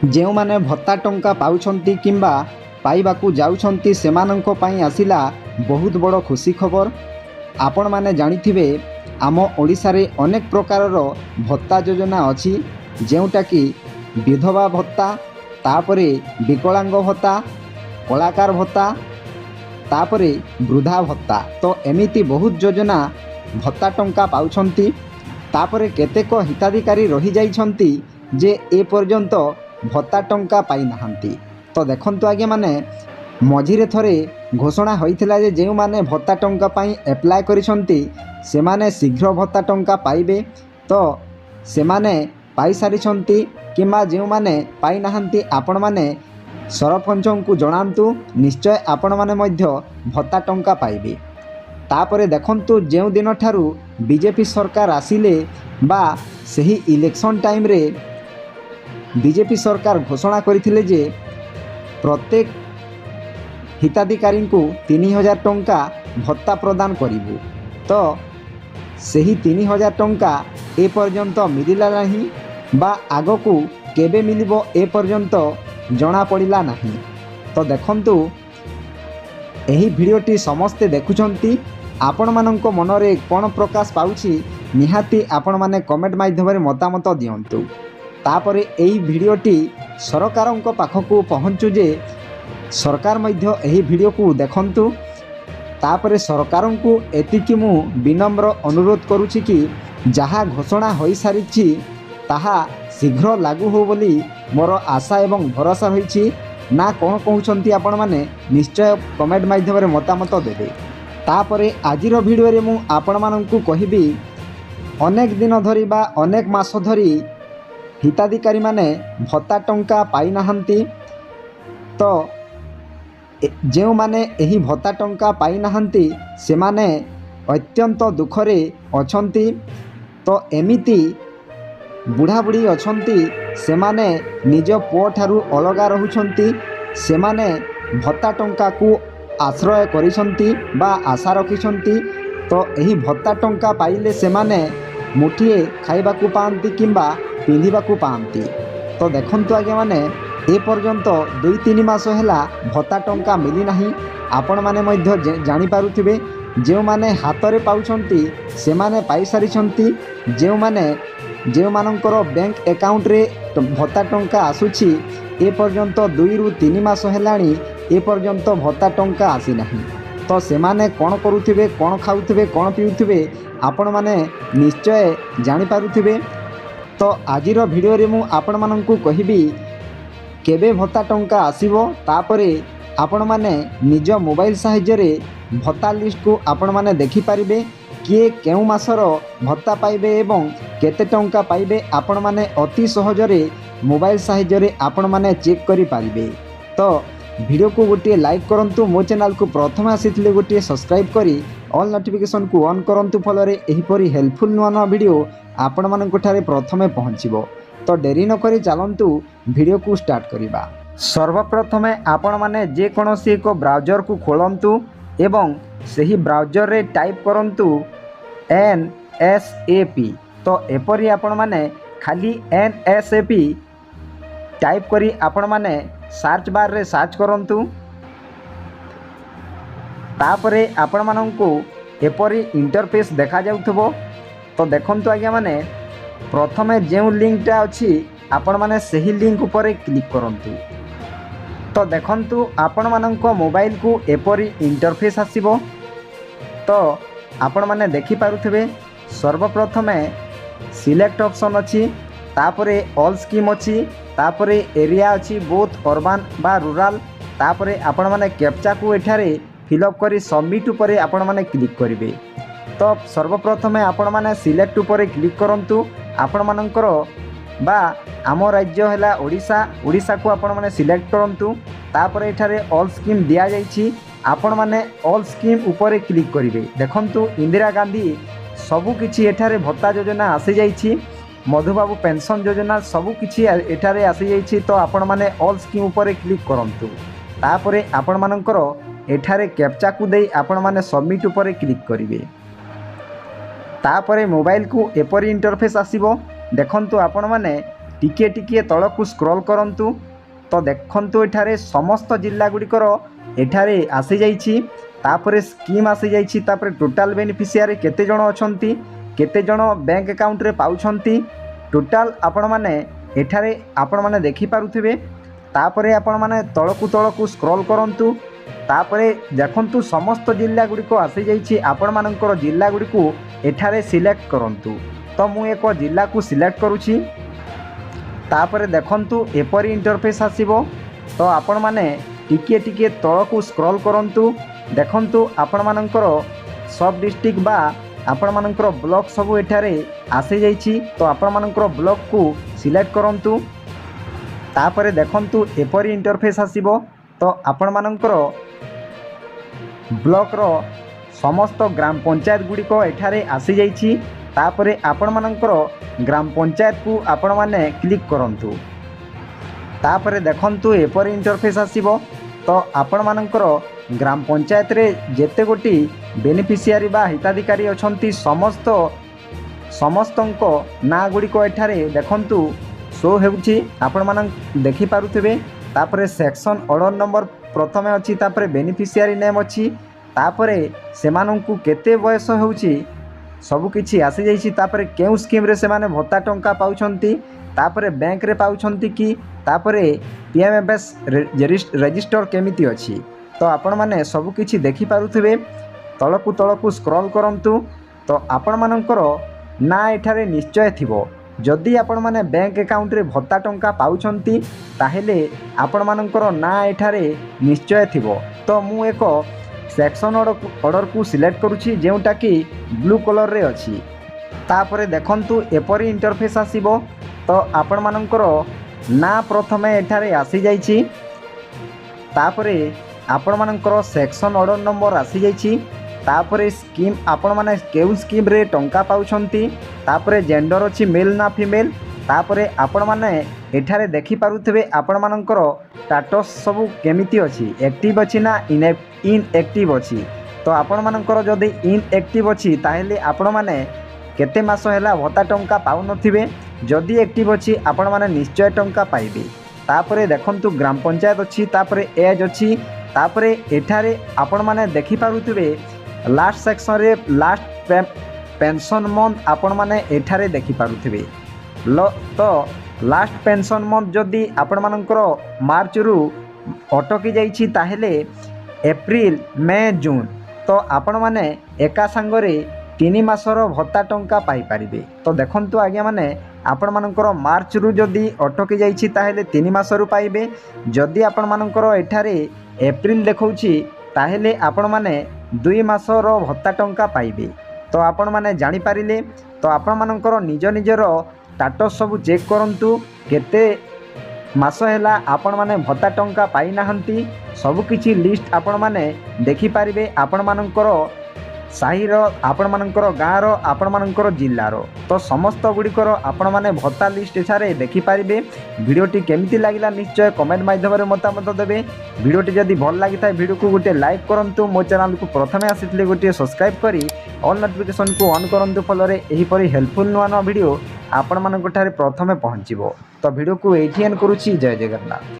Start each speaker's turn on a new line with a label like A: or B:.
A: ଯେଉଁମାନେ ଭତ୍ତା ଟଙ୍କା ପାଉଛନ୍ତି କିମ୍ବା ପାଇବାକୁ ଯାଉଛନ୍ତି ସେମାନଙ୍କ ପାଇଁ ଆସିଲା ବହୁତ ବଡ଼ ଖୁସି ଖବର। ଆପଣମାନେ ଜାଣିଥିବେ ଆମ ଓଡ଼ିଶାରେ ଅନେକ ପ୍ରକାରର ଭତ୍ତା ଯୋଜନା ଅଛି, ଯେଉଁଟାକି ବିଧବା ଭତ୍ତା, ତାପରେ ବିକଳାଙ୍ଗ ଭତ୍ତା, କଳାକାର ଭତ୍ତା, ତାପରେ ବୃଦ୍ଧା ଭତ୍ତା। ତ ଏମିତି ବହୁତ ଯୋଜନା ଭତ୍ତା ଟଙ୍କା ପାଉଛନ୍ତି। ତାପରେ କେତେକ ହିତାଧିକାରୀ ରହିଯାଇଛନ୍ତି ଯେ ଏପର୍ଯ୍ୟନ୍ତ ଭତ୍ତା ଟଙ୍କା ପାଇନାହାନ୍ତି। ତ ଦେଖନ୍ତୁ ଆଜ୍ଞାମାନେ, ମଝିରେ ଥରେ ଘୋଷଣା ହୋଇଥିଲା ଯେ ଯେଉଁମାନେ ଭତ୍ତା ଟଙ୍କା ପାଇଁ ଆପ୍ଲାଏ କରିଛନ୍ତି ସେମାନେ ଶୀଘ୍ର ଭତ୍ତା ଟଙ୍କା ପାଇବେ। ତ ସେମାନେ ପାଇସାରିଛନ୍ତି କିମ୍ବା ଯେଉଁମାନେ ପାଇନାହାନ୍ତି ଆପଣମାନେ ସରପଞ୍ଚଙ୍କୁ ଜଣାନ୍ତୁ, ନିଶ୍ଚୟ ଆପଣମାନେ ମଧ୍ୟ ଭତ୍ତା ଟଙ୍କା ପାଇବେ। ତାପରେ ଦେଖନ୍ତୁ, ଯେଉଁ ଦିନଠାରୁ ବିଜେପି ସରକାର ଆସିଲେ ବା ସେହି ଇଲେକ୍ସନ୍ ଟାଇମ୍ରେ ବିଜେପି ସରକାର ଘୋଷଣା କରିଥିଲେ ଯେ ପ୍ରତ୍ୟେକ ହିତାଧିକାରୀଙ୍କୁ 3000 ଟଙ୍କା ଭତ୍ତା ପ୍ରଦାନ କରିବୁ। ତ ସେହି 3000 ଟଙ୍କା ଏପର୍ଯ୍ୟନ୍ତ ମିଳିଲା ନାହିଁ ବା ଆଗକୁ କେବେ ମିଳିବ ଏପର୍ଯ୍ୟନ୍ତ ଜଣାପଡ଼ିଲା ନାହିଁ। ତ ଦେଖନ୍ତୁ, ଏହି ଭିଡ଼ିଓଟି ସମସ୍ତେ ଦେଖୁଛନ୍ତି, ଆପଣମାନଙ୍କ ମନରେ କ'ଣ ପ୍ରକାଶ ପାଉଛି ନିହାତି ଆପଣମାନେ କମେଣ୍ଟ ମାଧ୍ୟମରେ ମତାମତ ଦିଅନ୍ତୁ। ତାପରେ ଏହି ଭିଡ଼ିଓଟି ସରକାରଙ୍କ ପାଖକୁ ପହଞ୍ଚୁ ଯେ ସରକାର ମଧ୍ୟ ଏହି ଭିଡ଼ିଓକୁ ଦେଖନ୍ତୁ। ତାପରେ ସରକାରଙ୍କୁ ଏତିକି ମୁଁ ବିନମ୍ର ଅନୁରୋଧ କରୁଛି କି ଯାହା ଘୋଷଣା ହୋଇସାରିଛି ତାହା ଶୀଘ୍ର ଲାଗୁ ହେଉ ବୋଲି ମୋର ଆଶା ଏବଂ ଭରସା ରହିଛି। ନା କ'ଣ କହୁଛନ୍ତି ଆପଣମାନେ ନିଶ୍ଚୟ କମେଣ୍ଟ ମାଧ୍ୟମରେ ମତାମତ ଦେବେ। ତାପରେ ଆଜିର ଭିଡ଼ିଓରେ ମୁଁ ଆପଣମାନଙ୍କୁ କହିବି, ଅନେକ ଦିନ ଧରି ବା ଅନେକ ମାସ ଧରି ହିତାଧିକାରୀମାନେ ଭତ୍ତା ଟଙ୍କା ପାଇନାହାନ୍ତି। ତ ଯେଉଁମାନେ ଏହି ଭତ୍ତା ଟଙ୍କା ପାଇନାହାନ୍ତି ସେମାନେ ଅତ୍ୟନ୍ତ ଦୁଃଖରେ ଅଛନ୍ତି। ତ ଏମିତି ବୁଢ଼ାବୁଢ଼ୀ ଅଛନ୍ତି, ସେମାନେ ନିଜ ପୁଅଠାରୁ ଅଲଗା ରହୁଛନ୍ତି, ସେମାନେ ଭତ୍ତା ଟଙ୍କାକୁ ଆଶ୍ରୟ କରିଛନ୍ତି ବା ଆଶା ରଖିଛନ୍ତି। ତ ଏହି ଭତ୍ତା ଟଙ୍କା ପାଇଲେ ସେମାନେ ମୁଠିଏ ଖାଇବାକୁ ପାଆନ୍ତି କିମ୍ବା ପିନ୍ଧିବାକୁ ପାଆନ୍ତି। ତ ଦେଖନ୍ତୁ ଆଜ୍ଞାମାନେ, ଏପର୍ଯ୍ୟନ୍ତ 2-3 ମାସ ହେଲା ଭତ୍ତା ଟଙ୍କା ମିଳିନାହିଁ। ଆପଣମାନେ ମଧ୍ୟ ଜାଣିପାରୁଥିବେ, ଯେଉଁମାନେ ହାତରେ ପାଉଛନ୍ତି ସେମାନେ ପାଇସାରିଛନ୍ତି, ଯେଉଁମାନଙ୍କର ବ୍ୟାଙ୍କ ଆକାଉଣ୍ଟରେ ଭତ୍ତା ଟଙ୍କା ଆସୁଛି ଏପର୍ଯ୍ୟନ୍ତ 2-3 ମାସ ହେଲାଣି ଏପର୍ଯ୍ୟନ୍ତ ଭତ୍ତା ଟଙ୍କା ଆସିନାହିଁ। ତ ସେମାନେ କ'ଣ କରୁଥିବେ, କ'ଣ ଖାଉଥିବେ, କ'ଣ ପିଉଥିବେ ଆପଣମାନେ ନିଶ୍ଚୟ ଜାଣିପାରୁଥିବେ। ତ ଆଜିର ଭିଡ଼ିଓରେ ମୁଁ ଆପଣମାନଙ୍କୁ କହିବି କେବେ ଭତ୍ତା ଟଙ୍କା ଆସିବ। ତାପରେ ଆପଣମାନେ ନିଜ ମୋବାଇଲ ସାହାଯ୍ୟରେ ଭତ୍ତା ଲିଷ୍ଟକୁ ଆପଣମାନେ ଦେଖିପାରିବେ, କିଏ କେଉଁ ମାସର ଭତ୍ତା ପାଇବେ ଏବଂ କେତେ ଟଙ୍କା ପାଇବେ ଆପଣମାନେ ଅତି ସହଜରେ ମୋବାଇଲ ସାହାଯ୍ୟରେ ଆପଣମାନେ ଚେକ୍ କରିପାରିବେ। ତ ଭିଡ଼ିଓକୁ ଗୋଟିଏ ଲାଇକ୍ କରନ୍ତୁ, ମୋ ଚ୍ୟାନେଲକୁ ପ୍ରଥମେ ଆସିଥିଲେ ଗୋଟିଏ ସବସ୍କ୍ରାଇବ୍ କରି ଅଲ୍ ନୋଟିଫିକେସନକୁ ଅନ୍ କରନ୍ତୁ, ଫଳରେ ଏହିପରି ହେଲ୍ପଫୁଲ୍ ନୂଆ ନୂଆ ଭିଡ଼ିଓ ଆପଣମାନଙ୍କଠାରେ ପ୍ରଥମେ ପହଞ୍ଚିବ। ତ ଡେରି ନକରି ଚାଲନ୍ତୁ ଭିଡ଼ିଓକୁ ଷ୍ଟାର୍ଟ କରିବା। ସର୍ବପ୍ରଥମେ ଆପଣମାନେ ଯେକୌଣସି ଏକ ବ୍ରାଉଜରକୁ ଖୋଲନ୍ତୁ ଏବଂ ସେହି ବ୍ରାଉଜରରେ ଟାଇପ୍ କରନ୍ତୁ NSAP। ତ ଏପରି ଆପଣମାନେ ଖାଲି NSAP ଟାଇପ୍ କରି ଆପଣମାନେ ସର୍ଚ୍ଚ ବାର୍ରେ ସର୍ଚ୍ଚ କରନ୍ତୁ। ତାପରେ ଆପଣମାନଙ୍କୁ ଏପରି ଇଣ୍ଟରଫେସ୍ ଦେଖାଯାଉଥିବ। ତ ଦେଖନ୍ତୁ ଆଜ୍ଞାମାନେ, ପ୍ରଥମେ ଯେଉଁ ଲିଙ୍କଟା ଅଛି ଆପଣମାନେ ସେହି ଲିଙ୍କ ଉପରେ କ୍ଲିକ୍ କରନ୍ତୁ। ତ ଦେଖନ୍ତୁ ଆପଣମାନଙ୍କ ମୋବାଇଲକୁ ଏପରି ଇଣ୍ଟରଫେସ୍ ଆସିବ। ତ ଆପଣମାନେ ଦେଖିପାରୁଥିବେ, ସର୍ବପ୍ରଥମେ ସିଲେକ୍ଟ ଅପସନ୍ ଅଛି, ତାପରେ ଅଲ୍ ସ୍କିମ୍ ଅଛି, ତାପରେ ଏରିଆ ଅଛି ବୋଥ୍ ଅର୍ବାନ୍ ବା ରୁରାଲ୍। ତାପରେ ଆପଣମାନେ କ୍ୟାପଚାକୁ ଏଠାରେ ଫିଲ୍ଅପ୍ କରି ସବମିଟ୍ ଉପରେ ଆପଣମାନେ କ୍ଲିକ୍ କରିବେ। ତ ସର୍ବପ୍ରଥମେ ଆପଣମାନେ ସିଲେକ୍ଟ ଉପରେ କ୍ଲିକ୍ କରନ୍ତୁ। ଆପଣମାନଙ୍କର ବା ଆମ ରାଜ୍ୟ ହେଲା ଓଡ଼ିଶାକୁ ଆପଣମାନେ ସିଲେକ୍ଟ କରନ୍ତୁ। ତାପରେ ଏଠାରେ ଅଲ୍ ସ୍କିମ୍ ଦିଆଯାଇଛି, ଆପଣମାନେ ଅଲ୍ ସ୍କିମ୍ ଉପରେ କ୍ଲିକ୍ କରିବେ। ଦେଖନ୍ତୁ ଇନ୍ଦିରା ଗାନ୍ଧୀ ସବୁକିଛି ଏଠାରେ ଭତ୍ତା ଯୋଜନା ଆସିଯାଇଛି, ମଧୁବାବୁ ପେନ୍ସନ୍ ଯୋଜନା ସବୁକିଛି ଏଠାରେ ଆସିଯାଇଛି। ତ ଆପଣମାନେ ଅଲ୍ ସ୍କିମ୍ ଉପରେ କ୍ଲିକ୍ କରନ୍ତୁ। ତାପରେ ଆପଣମାନଙ୍କର ଏଠାରେ କ୍ୟାପଚାକୁ ଦେଇ ଆପଣମାନେ ସବମିଟ୍ ଉପରେ କ୍ଲିକ୍ କରିବେ। ତାପରେ ମୋବାଇଲକୁ ଏପରି ଇଣ୍ଟରଫେସ୍ ଆସିବ। ଦେଖନ୍ତୁ ଆପଣମାନେ टिके टिके तलकू स्क्रॉल करंतु तो देखंतु एठारे समस्त जिल्ला गुड़िकर एठारे आसी जाइछि तापरे स्कीम आसी जाइछि तापरे टोटाल बेनिफिशियरी केते जण अछंती केते जण बैंक अकाउंट रे पाउछंती टोटाल आपण माने एठारे आपण माने देखि पारुथिबे तापरे आपण माने तळकू स्क्रॉल करंतु तापरे देखंतु समस्त जिल्ला गुड़िक आसी जाइछि आपण मानकर जिल्ला गुड़िकु एठारे सिलेक्ट करंतु तो मु एक जिल्ला को सिलेक्ट करूछि तापरे देखंतु एपरी इंटरफेस आसीबो तो आपण माने टिके टिके तळकू स्क्रॉल करंतु देखंतु आपण मानकर सब डिस्ट्रिक्ट बा आपण मानकर ब्लॉक सब एठारे आसी जाइछि तो आपण मानकर ब्लॉक को सिलेक्ट करंतु तापरे देखंतु एपरी इंटरफेस आसीबो तो आपण मानकर ब्लॉक रो समस्त ग्राम पंचायत गुड़िक एठारे आसी जाइछि तापरे आपण मानकर ग्राम पंचायत को आपण माने क्लिक करंतु तापरे देखंतु एपरी इंटरफेस आसीबो तो आपण मानकर ग्राम पंचायत रे जेते गोटी बेनिफिशियरी बा हिताधिकारी अछंती समस्तंको ना गुड़िक एठारे देखंतु शो हेउछि आपण मान देखि पारुथिबे तापरे सेक्शन ऑर्डर नंबर प्रथमे अछि तापरे बेनिफिशियरी नेम अछि तापरे सेमानंकु केते बयस हेउछि सब किछि आसी जाइछि तापरे केउ स्कीम रे सेमाने भत्ता टंका पाउछंती तापरे बैंक रे पाउछंती कि तापरे पीएमएफएस रजिस्टर केमिति अछि तो आपण माने सब किछि देखि पारुथिबे तळकू स्क्रॉल करंतु तो आपण मानकर ना एठारे निश्चय थिबो जदि आपण माने बैंक अकाउंट रे भत्ता टंका पाउछंती ताहेले आपण मानकर ना एठारे निश्चय थिबो तो मु एक सेक्शन ऑर्डर को सिलेक्ट करूछि जेउटा कि ब्लू कलर रे अछि तापरे देखंतु एपरी इंटरफेस आसीबो तो आपण मानकर ना प्रथमे एठारे आसी जाइछि तापरे आपण मानकर सेक्शन ऑर्डर नंबर आसी जाइछि तापरे स्कीम आपण माने केउ स्कीम रे टंका पाउछंती तापरे जेंडर अछि मेल ना फीमेल तापरे आपण माने एठारे देखि पारुथिबे आपण मानकर स्टेटस सब केमिति अछि एक्टिव अछि ना इनएक्टिव अछि तो आपण मानकर जदि इनएक्टिव अछि ताहेले आपण माने केते मास हैला भत्ता टंका पाउ नथिबे जदि एक्टिव अछि आपण माने निश्चय टंका पाइबे तापरे देखंतु ग्राम पंचायत अछि तापरे एज अछि तापरे एठारे आपण माने देखि पारुथिबे लास्ट सेक्शन रे लास्ट पेंशन मंथ आपण माने एठारे देखि पारुथिबे तो लास्ट पेंशन मंथ जदि आपण मानकर मार्च रु अटकी जाइछि ताहेले एप्रिल मे जून तो आपण माने एका संगरे 3 मासर भत्ता टंका पाई पारिबे तो देखंतु आज्ञा माने आपण मानकर मार्च रु जदि अटकी जाइछि ताहेले 3 मासरु पाइबे जदि आपण मानकर एठारे एप्रिल देखौछि ताहेले आपण माने 2 मासर भत्ता टंका पाइबे तो आपण माने जानि पारिले तो आपण मानकर निज निजर स्टेटस सब चेक करंतु केते मास हैला आपण माने भत्ता टंका पाई नाहंती सब किछि लिस्ट आपण माने देखि पारिबे आपण मानकर साही रो आपण मानकर गाँ रो आपण मानकर जिल्ला रो तो समस्त गुड़िकर आपण माने भत्ता लिस्ट एठारे देखि पारिबे वीडियोटी केमिति लागिला निश्चय कमेंट माध्यम रे मतामत देबे वीडियोटी जदि भल लागिता वीडियो को गोटे लाइक करंतु मो चैनल को प्रथमे आसीथिले गोटे सब्सक्राइब करी ऑल नोटिफिकेशन को ऑन करंतु फलरे एही परी हेल्पफुल नुआ वीडियो आपण मानक ठारे प्रथमे पहुंचीबो तो वीडियो को एठी एंड करूची जय जगन्नाथ।